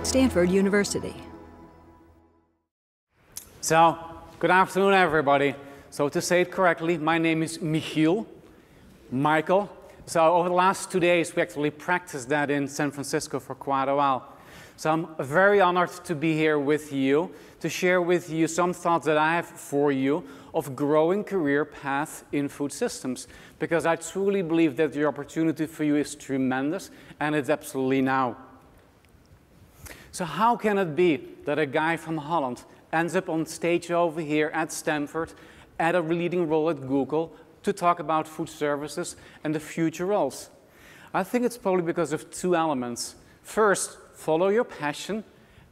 Stanford University. So, good afternoon, everybody. So, to say it correctly, my name is Michiel. So, over the last 2 days, we actually practiced that in San Francisco for quite a while. So, I'm very honored to be here with you, to share with you some thoughts that I have for you of growing career path in food systems, because I truly believe that the opportunity for you is tremendous, and it's absolutely now. So how can it be that a guy from Holland ends up on stage over here at Stanford at a leading role at Google to talk about food services and the future roles? I think it's probably because of two elements. First, follow your passion,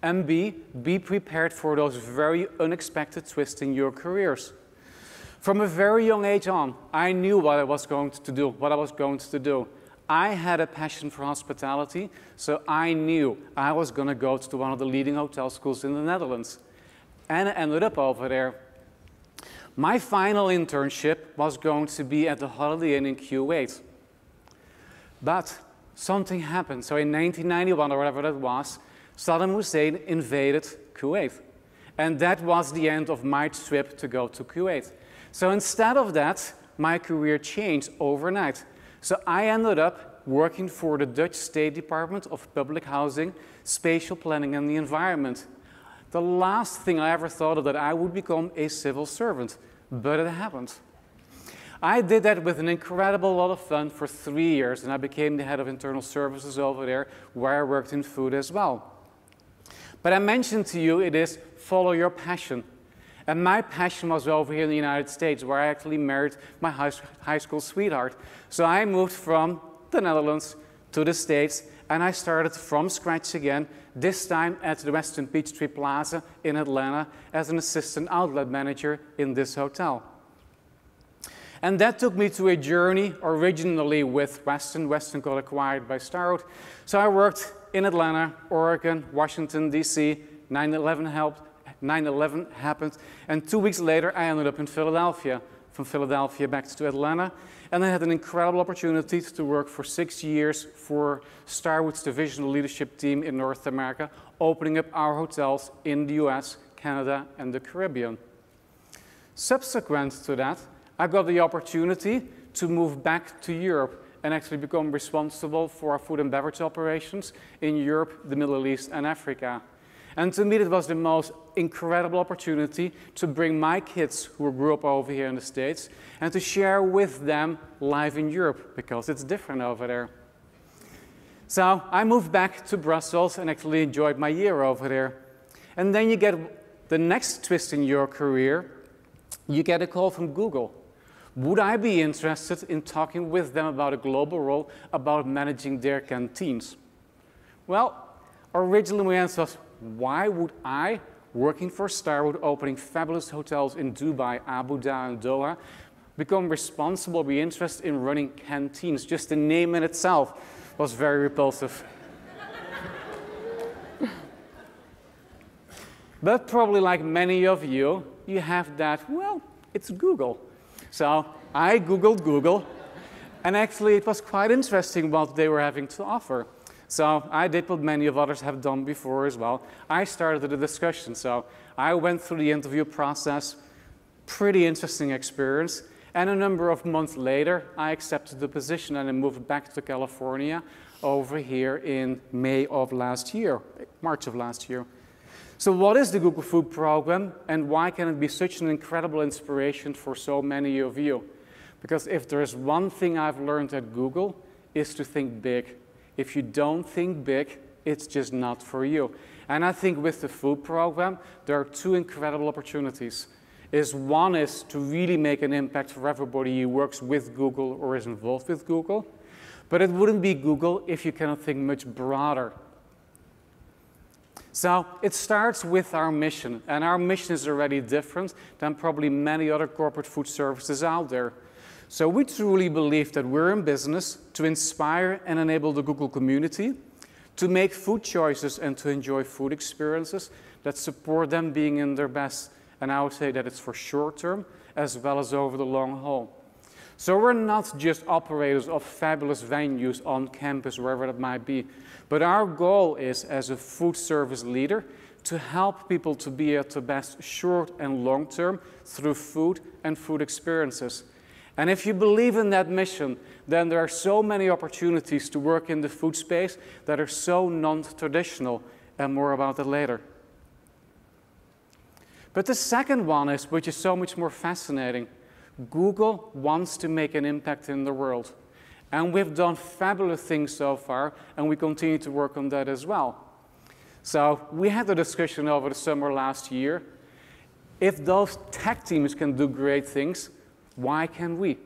and B, be prepared for those very unexpected twists in your careers. From a very young age on, I knew what I was going to do, I had a passion for hospitality, so I knew I was going to go to one of the leading hotel schools in the Netherlands. And I ended up over there. My final internship was going to be at the Holiday Inn in Kuwait. But something happened. So in 1991, or whatever that was, Saddam Hussein invaded Kuwait. And that was the end of my trip to go to Kuwait. So instead of that, my career changed overnight. So I ended up working for the Dutch State Department of Public Housing, Spatial Planning and the Environment. The last thing I ever thought of that I would become a civil servant, but it happened. I did that with an incredible lot of fun for 3 years, and I became the head of internal services over there, where I worked in food as well. But I mentioned to you, it is follow your passion. And my passion was over here in the United States, where I actually married my high school sweetheart. So I moved from the Netherlands to the States, and I started from scratch again, this time at the Westin Peachtree Plaza in Atlanta as an assistant outlet manager in this hotel. And that took me to a journey originally with Westin. Westin got acquired by Starwood. So I worked in Atlanta, Oregon, Washington, D.C. 9/11 happened, and 2 weeks later I ended up in Philadelphia. From Philadelphia back to Atlanta, and I had an incredible opportunity to work for 6 years for Starwood's divisional leadership team in North America, opening up our hotels in the US, Canada, and the Caribbean. Subsequent to that, I got the opportunity to move back to Europe and actually become responsible for our food and beverage operations in Europe, the Middle East, and Africa. And to me, it was the most incredible opportunity to bring my kids who grew up over here in the States and to share with them life in Europe, because it's different over there. So I moved back to Brussels and actually enjoyed my year over there. And then you get the next twist in your career. You get a call from Google. Would I be interested in talking with them about a global role, about managing their canteens? Well, originally my answer was, why would I, working for Starwood, opening fabulous hotels in Dubai, Abu Dhabi, and Doha, become responsible, be interested in running canteens? Just the name in itself was very repulsive. But probably like many of you, you have that, well, it's Google. So I Googled Google, and actually it was quite interesting what they were having to offer. So I did what many of others have done before as well. I started the discussion. So I went through the interview process, pretty interesting experience. And a number of months later, I accepted the position and I moved back to California over here in May of last year, March of last year. So what is the Google Food Program, and why can it be such an incredible inspiration for so many of you? Because if there is one thing I've learned at Google, is to think big. If you don't think big, it's just not for you. And I think with the food program, there are two incredible opportunities. One is to really make an impact for everybody who works with Google or is involved with Google. But it wouldn't be Google if you cannot think much broader. So it starts with our mission, and our mission is already different than probably many other corporate food services out there. So we truly believe that we're in business to inspire and enable the Google community to make food choices and to enjoy food experiences that support them being in their best. And I would say that it's for short term as well as over the long haul. So we're not just operators of fabulous venues on campus, wherever that might be, but our goal is, as a food service leader, to help people to be at their best short and long term through food and food experiences. And if you believe in that mission, then there are so many opportunities to work in the food space that are so non-traditional, and more about that later. But the second one is, which is so much more fascinating, Google wants to make an impact in the world. And we've done fabulous things so far, and we continue to work on that as well. So we had a discussion over the summer last year. If those tech teams can do great things, why can we?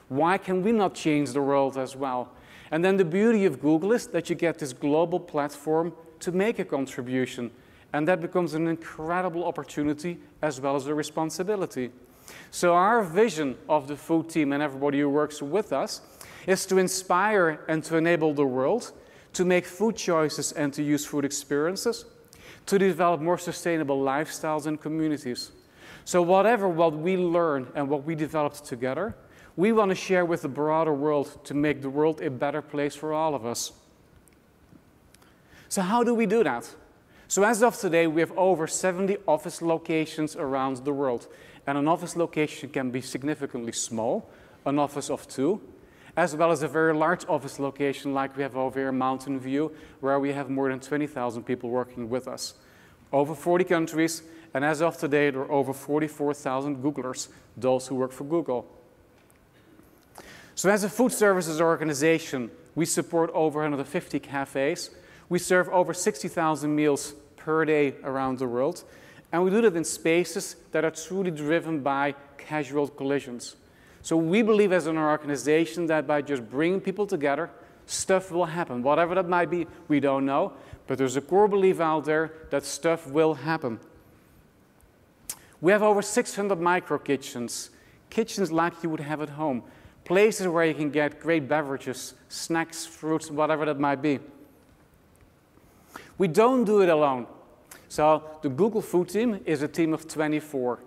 Why can we not change the world as well? And then the beauty of Google is that you get this global platform to make a contribution. And that becomes an incredible opportunity as well as a responsibility. So our vision of the food team and everybody who works with us is to inspire and to enable the world to make food choices and to use food experiences, to develop more sustainable lifestyles and communities. So whatever what we learn and what we developed together, we want to share with the broader world to make the world a better place for all of us. So how do we do that? So as of today, we have over 70 office locations around the world. And an office location can be significantly small, an office of 2, as well as a very large office location like we have over here in Mountain View, where we have more than 20,000 people working with us. Over 40 countries, and as of today, there are over 44,000 Googlers, those who work for Google. So as a food services organization, we support over 150 cafes. We serve over 60,000 meals per day around the world. And we do that in spaces that are truly driven by casual collisions. So we believe as an organization that by just bringing people together, stuff will happen. Whatever that might be, we don't know. But there's a core belief out there that stuff will happen. We have over 600 micro kitchens, kitchens like you would have at home, places where you can get great beverages, snacks, fruits, whatever that might be. We don't do it alone. So the Google Food team is a team of 24.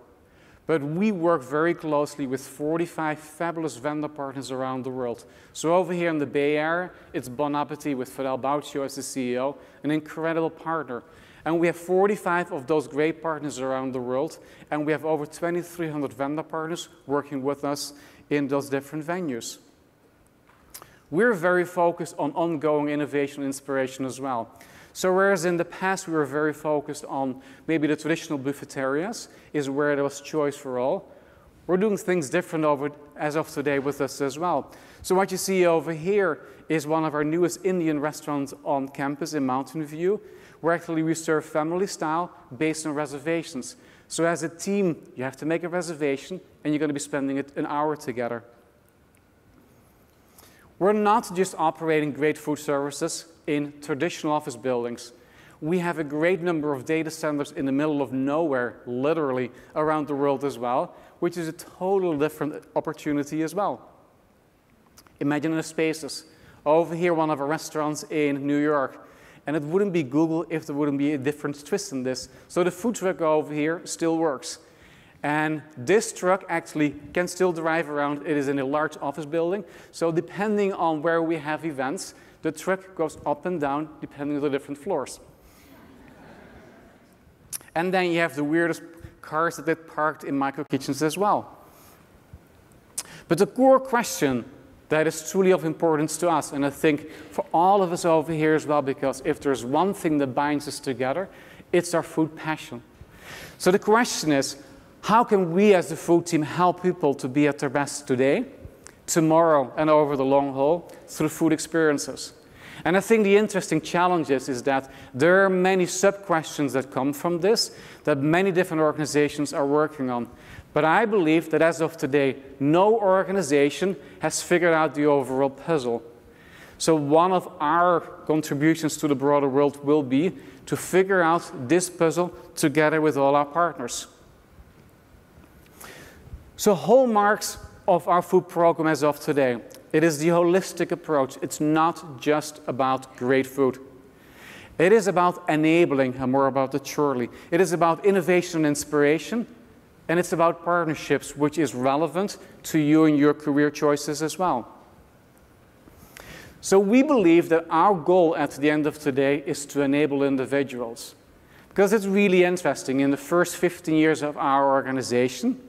But we work very closely with 45 fabulous vendor partners around the world. So over here in the Bay Area, it's Bon Appetit with Fidel Baucio as the CEO, an incredible partner. And we have 45 of those great partners around the world, and we have over 2,300 vendor partners working with us in those different venues. We're very focused on ongoing innovation and inspiration as well. So whereas in the past we were very focused on maybe the traditional buffetarias, is where there was choice for all, we're doing things different as of today with us as well. So what you see over here is one of our newest Indian restaurants on campus in Mountain View, where actually we serve family style based on reservations. So as a team, you have to make a reservation, and you're going to be spending an hour together. We're not just operating great food services in traditional office buildings. We have a great number of data centers in the middle of nowhere, literally, around the world as well, which is a totally different opportunity as well. Imagine the spaces. Over here, one of our restaurants in New York. And it wouldn't be Google if there wouldn't be a different twist in this. So the food truck over here still works. And this truck actually can still drive around. It is in a large office building. So depending on where we have events, the truck goes up and down depending on the different floors. And then you have the weirdest cars that get parked in micro kitchens as well. But the core question that is truly of importance to us, and I think for all of us over here as well, because if there's one thing that binds us together, it's our food passion. So the question is, how can we as the food team help people to be at their best today, tomorrow, and over the long haul through food experiences? And I think the interesting challenge is that there are many sub-questions that come from this that many different organizations are working on. But I believe that as of today, no organization has figured out the overall puzzle. So one of our contributions to the broader world will be to figure out this puzzle together with all our partners. So hallmarks of our food program as of today, it is the holistic approach. It's not just about great food. It is about enabling, and more about the surely. It is about innovation and inspiration, and it's about partnerships, which is relevant to you and your career choices as well. So we believe that our goal at the end of today is to enable individuals. Because it's really interesting, in the first 15 years of our organization,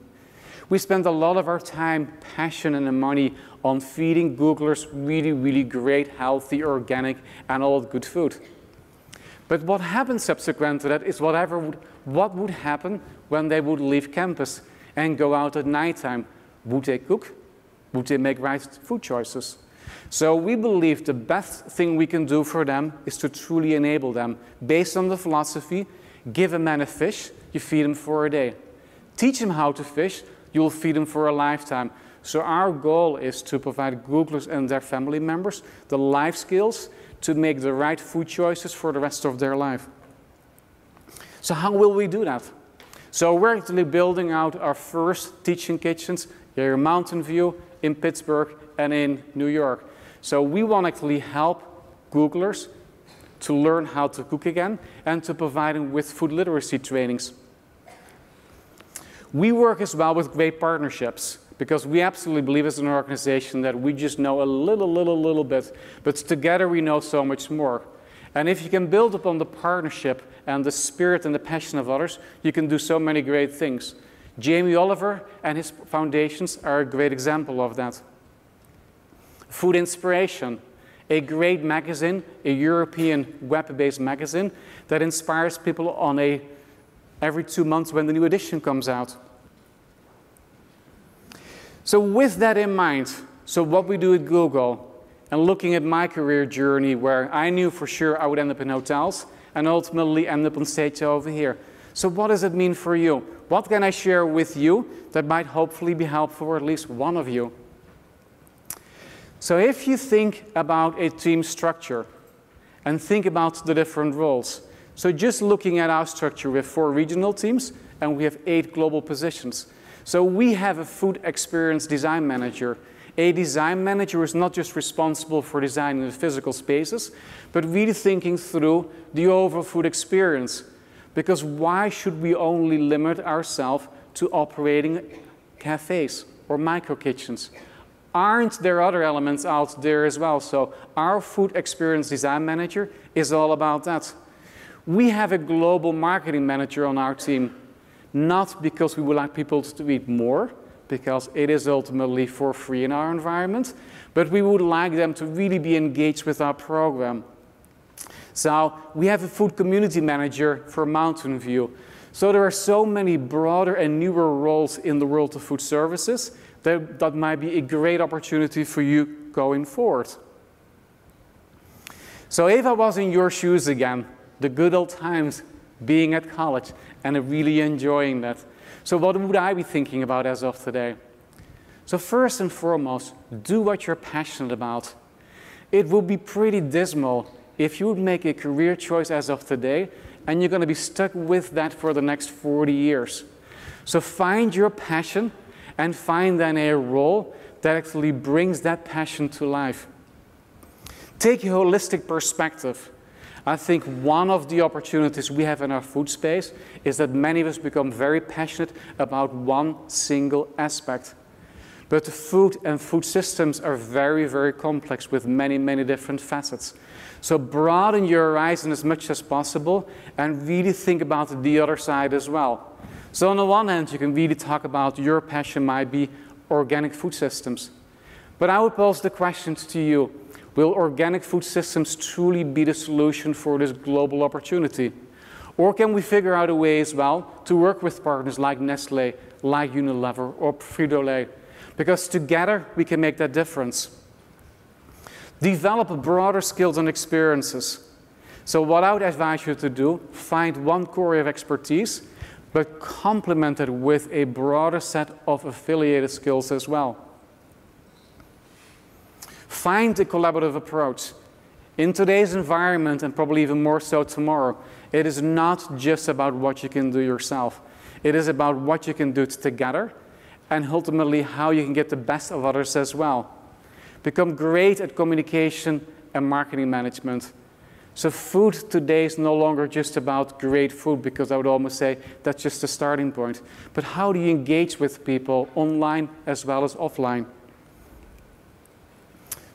we spent a lot of our time, passion, and money on feeding Googlers really, really great, healthy, organic, and all good food. But what happened subsequent to that is what would happen when they would leave campus and go out at nighttime? Would they cook? Would they make right food choices? So we believe the best thing we can do for them is to truly enable them. Based on the philosophy, give a man a fish, you feed him for a day. Teach him how to fish, you will feed him for a lifetime. So our goal is to provide Googlers and their family members the life skills to make the right food choices for the rest of their life. So how will we do that? So we're actually building out our first teaching kitchens here in Mountain View, in Pittsburgh, and in New York. So we want to actually help Googlers to learn how to cook again and to provide them with food literacy trainings. We work as well with great partnerships because we absolutely believe as an organization that we just know a little bit, but together we know so much more. And if you can build upon the partnership and the spirit and the passion of others, you can do so many great things. Jamie Oliver and his foundations are a great example of that. Food Inspiration, a great magazine, a European web-based magazine that inspires people on every 2 months when the new edition comes out. So with that in mind, so what we do at Google, and looking at my career journey where I knew for sure I would end up in hotels and ultimately end up on stage over here. So what does it mean for you? What can I share with you that might hopefully be helpful for at least one of you? So if you think about a team structure and think about the different roles, so just looking at our structure, we have 4 regional teams and we have 8 global positions. So we have a food experience design manager. A design manager is not just responsible for designing the physical spaces, but really thinking through the overall food experience. Because why should we only limit ourselves to operating cafes or micro kitchens? Aren't there other elements out there as well? So our food experience design manager is all about that. We have a global marketing manager on our team, not because we would like people to eat more, because it is ultimately for free in our environment, but we would like them to really be engaged with our program. So we have a food community manager for Mountain View. So there are so many broader and newer roles in the world of food services that might be a great opportunity for you going forward. So if I was in your shoes again, the good old times being at college and really enjoying that. So what would I be thinking about as of today? So first and foremost, do what you're passionate about. It would be pretty dismal if you would make a career choice as of today and you're going to be stuck with that for the next 40 years. So find your passion and find then a role that actually brings that passion to life. Take a holistic perspective. I think one of the opportunities we have in our food space is that many of us become very passionate about one single aspect. But the food and food systems are very, very complex with many, many different facets. So broaden your horizon as much as possible and really think about the other side as well. So on the one hand, you can really talk about your passion might be organic food systems. But I would pose the question to you, will organic food systems truly be the solution for this global opportunity? Or can we figure out a way as well to work with partners like Nestlé, like Unilever, or Frito-Lay? Because together we can make that difference. Develop broader skills and experiences. So what I would advise you to do, find one core of expertise, but complement it with a broader set of affiliated skills as well. Find a collaborative approach. In today's environment, and probably even more so tomorrow, it is not just about what you can do yourself. It is about what you can do together, and ultimately how you can get the best of others as well. Become great at communication and marketing management. So food today is no longer just about great food, because I would almost say that's just a starting point. But how do you engage with people online as well as offline?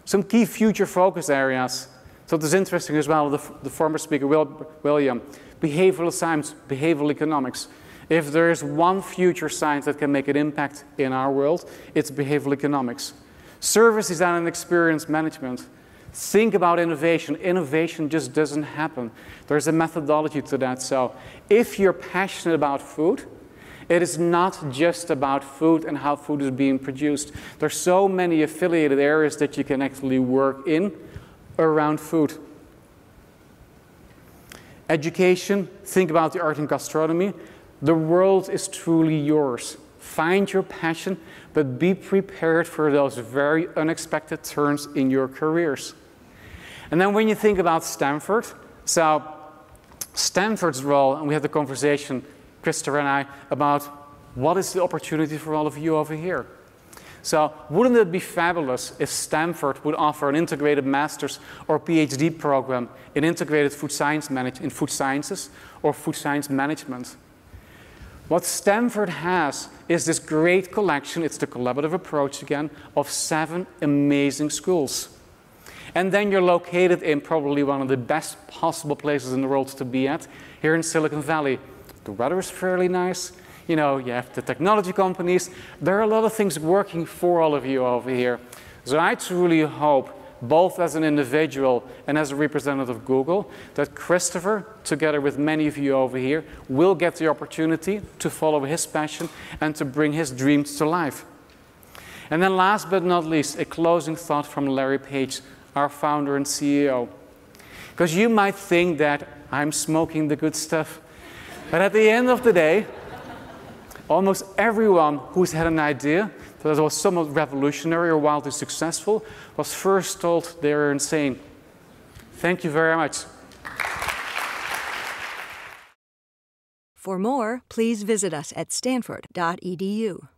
Some key future focus areas. So this is interesting as well, the former speaker, William. Behavioral science, behavioral economics. If there is one future science that can make an impact in our world, it's behavioral economics. Service design and experience management. Think about innovation. Innovation just doesn't happen. There's a methodology to that. So if you're passionate about food, it is not just about food and how food is being produced. There's so many affiliated areas that you can actually work in around food. Education, think about the art and gastronomy. The world is truly yours. Find your passion, but be prepared for those very unexpected turns in your careers. And then when you think about Stanford, so Stanford's role, and we had the conversation, Christopher and I, about what is the opportunity for all of you over here. So wouldn't it be fabulous if Stanford would offer an integrated master's or PhD program in integrated food sciences or food science management? What Stanford has is this great collection, it's the collaborative approach again, of 7 amazing schools. And then you're located in probably one of the best possible places in the world to be at, here in Silicon Valley. The weather is fairly nice. You know, you have the technology companies. There are a lot of things working for all of you over here. So I truly hope, both as an individual and as a representative of Google, that Christopher, together with many of you over here, will get the opportunity to follow his passion and to bring his dreams to life. And then last but not least, a closing thought from Larry Page, our founder and CEO. Because you might think that I'm smoking the good stuff. But at the end of the day, almost everyone who's had an idea that was somewhat revolutionary or wildly successful was first told they were insane. Thank you very much. For more, please visit us at stanford.edu.